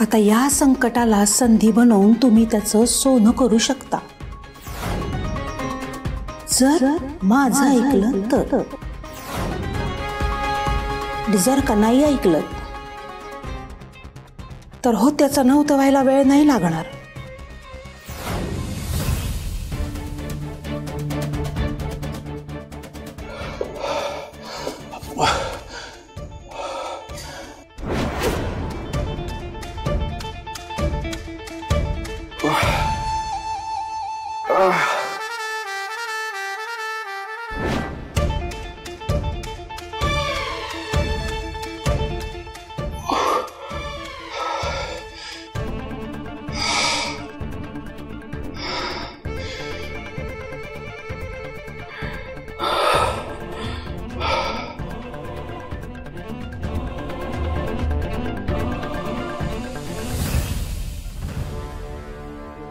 आता या संकटाला संधी बनवून तुम्ही त्याचं सोनं करू शकता जर माझं ऐकलं तर. जर का नाही ऐकलं तर हो त्याचा नव्हतं व्हायला वेळ नाही लागणार.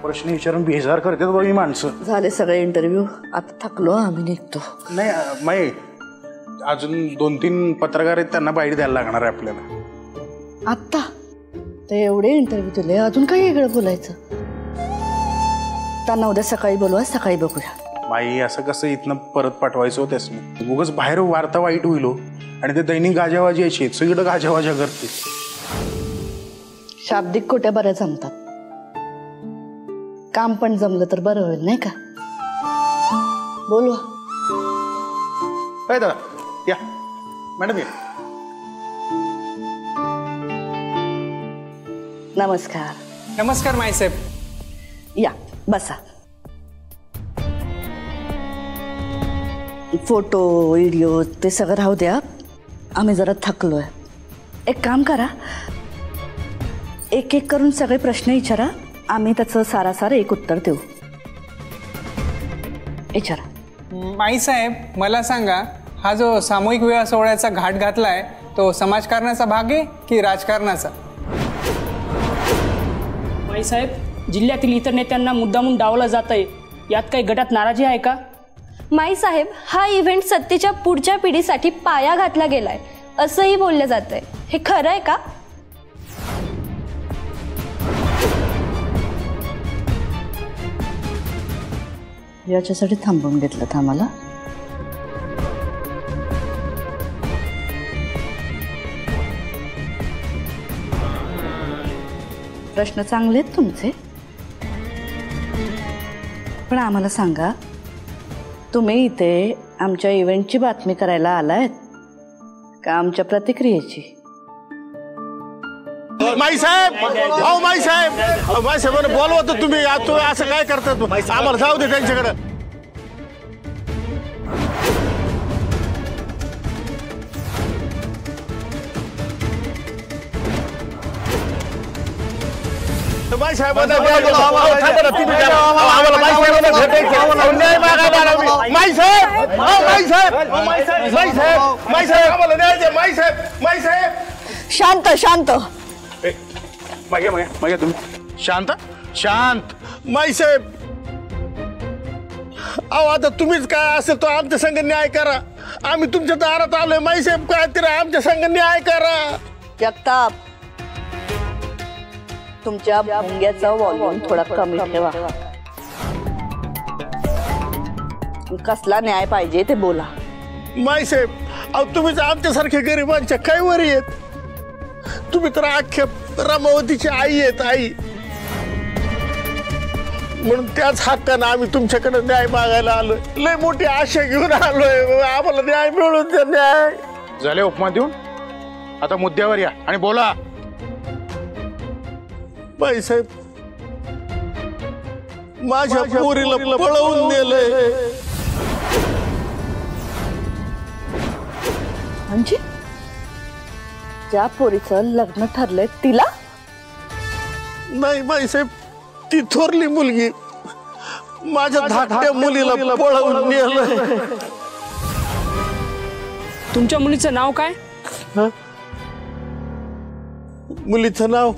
प्रश्न विचारून बेजार करतात बाबा ही माणसं. झाले सगळे इंटरव्ह्यू, आता थकलो आम्ही निघतो. नाही माई, अजून 2-3 पत्रकार आहेत, त्यांना बाईट द्यायला लागणार आहे आपल्याला. आत्ता ते एवढे इंटरव्ह्यू दिले, अजून काही वेगळं बोलायचं? त्यांना उद्या सकाळी बोलवा, सकाळी बघूया. माई असं कसं इथनं परत पाठवायचं होत्यास मी? उगाच बाहेर वार्ता वाईट होईल आणि ते दैनिक गाजावाजी यायची, सगळीकडे गाजावाजा करते. शाब्दिक खोट्या बऱ्या जमतात, काम पण जमलं तर बरं होईल नाही का? बोलवा. काय दादा या, मॅडम या. नमस्कार. नमस्कार माईसाहेब. या बसा. फोटो व्हिडिओ ते सगळं राहू द्या, आम्ही जरा थकलोय. एक काम करा, एक एक करून सगळे प्रश्न विचारा, आम्ही त्याचं सारासार एक उत्तर देऊ. विचारा. माईसाहेब मला सांगा, हा जो सामूहिक विवाह सोहळ्याचा घाट घातलाय तो समाजकारणाचा भाग आहे की राजकारणाचा? माईसाहेब, जिल्ह्यातील इतर नेत्यांना मुद्दामून डावलं जात आहे, यात काही गटात नाराजी आहे का? माईसाहेब, हा इव्हेंट सत्तेच्या पुढच्या पिढीसाठी पाया घातला गेलाय असंही बोललं जात आहे, हे खरं आहे का? याच्यासाठी थांबवून घेतलं था मला. प्रश्न चांगले आहेत तुमचे, पण आम्हाला सांगा, तुम्ही इथे आमच्या इव्हेंटची बातमी करायला आलायत का आमच्या प्रतिक्रियेची? माईसाहेब, अहो माईसाहेब, माईसाहेबांना बोलवा तर तुम्ही असं काय करतात? आम्हाला जाऊ दे त्यांच्याकडे. माईसाहेबांना शांत शांत. मागे तुम्ही शांत शांत. माईसाहेब, अहो आता तुम्हीच काय असेल तो आमच्या संघ न्याय करा. आम्ही तुमच्या दारात आलोय माईसाहेब, काय तरी आमच्या संघ न्याय करा. जगताप, तुमच्या भोंग्याचा व्हॉल्यूम थोडा कमी ठेवा. कसला न्याय पाहिजे ते बोला. माईसाहेब, अहो तुम्हीच आमच्यासारख्या गरिबांच्या काय वरी आहेत. तुम्ही तर अख्ख्या रामावतीची आई आहेत, आई. म्हणून त्याच हक्कानं आम्ही तुमच्याकडे न्याय मागायला आलोय. लय मोठी आशा घेऊन आलोय, आम्हाला न्याय मिळून द्या. न्याय झाले उपमा देऊन, आता मुद्द्यावर या आणि बोला. बाईसाहेब, माझ्या पोरीला पळवून नेलंय. म्हणजे ज्या पोरीचं लग्न ठरलंय तिला? नाही बाईसाहेब, ती थोरली मुलगी माझ्या धाकट्या मुलीला पळवून नेलंय. तुमच्या मुलीचं नाव काय? मुलीचं नाव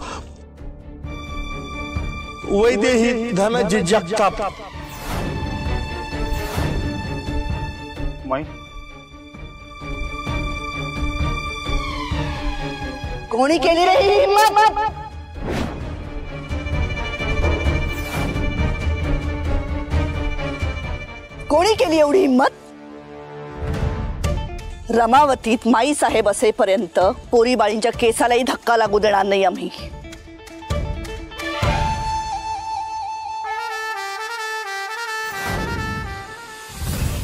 वैदेही धनाजी जगताप. माई, कोणी केली रे ही हिम्मत? कोणी केली एवढी हिंमत? रमावतीत माई साहेब असेपर्यंत पोरी बाळींच्या केसालाही धक्का लागू देणार नाही आम्ही.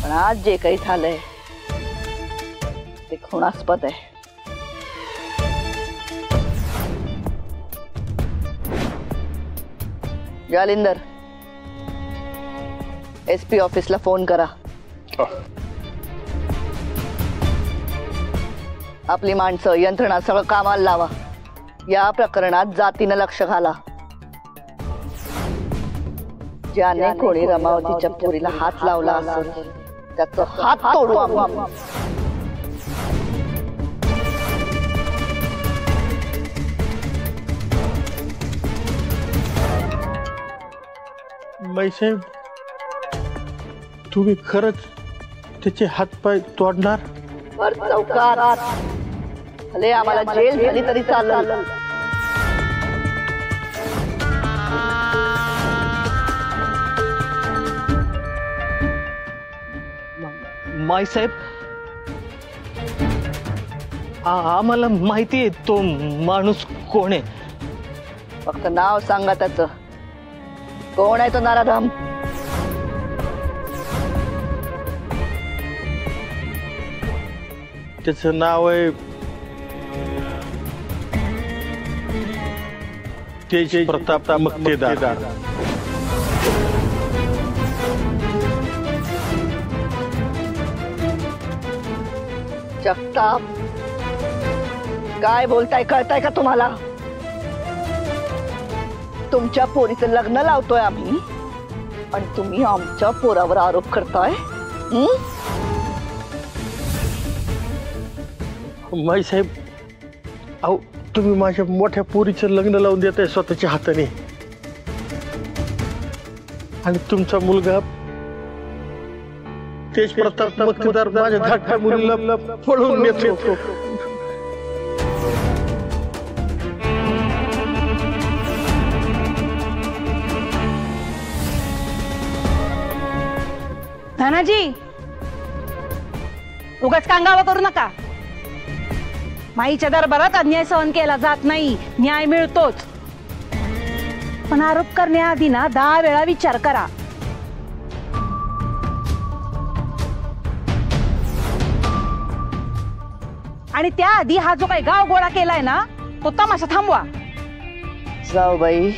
पण आज जे काही झालंय ते खुणास्पद आहे. जालिंदर, SP ऑफिसला फोन करा. आपली माणसं यंत्रणा सगळं कामाला लावा. या प्रकरणात जातीनं लक्ष घाला. ज्याने कोणी रमावतीच्या पोरीला हात लावला असेल त्याचा हात तोडू आम्ही. माईसाहेब, तुम्ही खरंच त्याचे हातपाय तोडणार? वर चौकात भले आम्हाला जेल झाली तरी चालेल. माईसाहेब, आम्हाला माहिती आहे तो माणूस कोण आहे. फक्त नाव सांगा त्याचं. कोण आहे तो नराधम? त्याचं नाव आहे तेज प्रताप मक्तेदार. जगताप, काय बोलताय कळताय का तुम्हाला? तुमच्या पोरीचं लग्न लावतोय आम्ही आणि तुम्ही आमच्या पोरावर आरोप करताय. माईसाहेब, अहो तुम्ही माझ्या मोठ्या पोरीचं लग्न लावून देताय स्वतःच्या हाताने, आणि तुमचा मुलगा तेज प्रताप मक्तेदार माझ्या धाकट्या मुलीला पळवून नेतो. धनाजी, उगाच कांगावा करू नका. माईच्या दरबारात अन्याय सहन केला जात नाही, न्याय मिळतोच. पण आरोप करण्याआधी ना 10 वेळा विचार करा. आणि त्याआधी हा जो काही गाव गोळा केलाय ना तो तमाशा थांबवा. जाऊ बाई,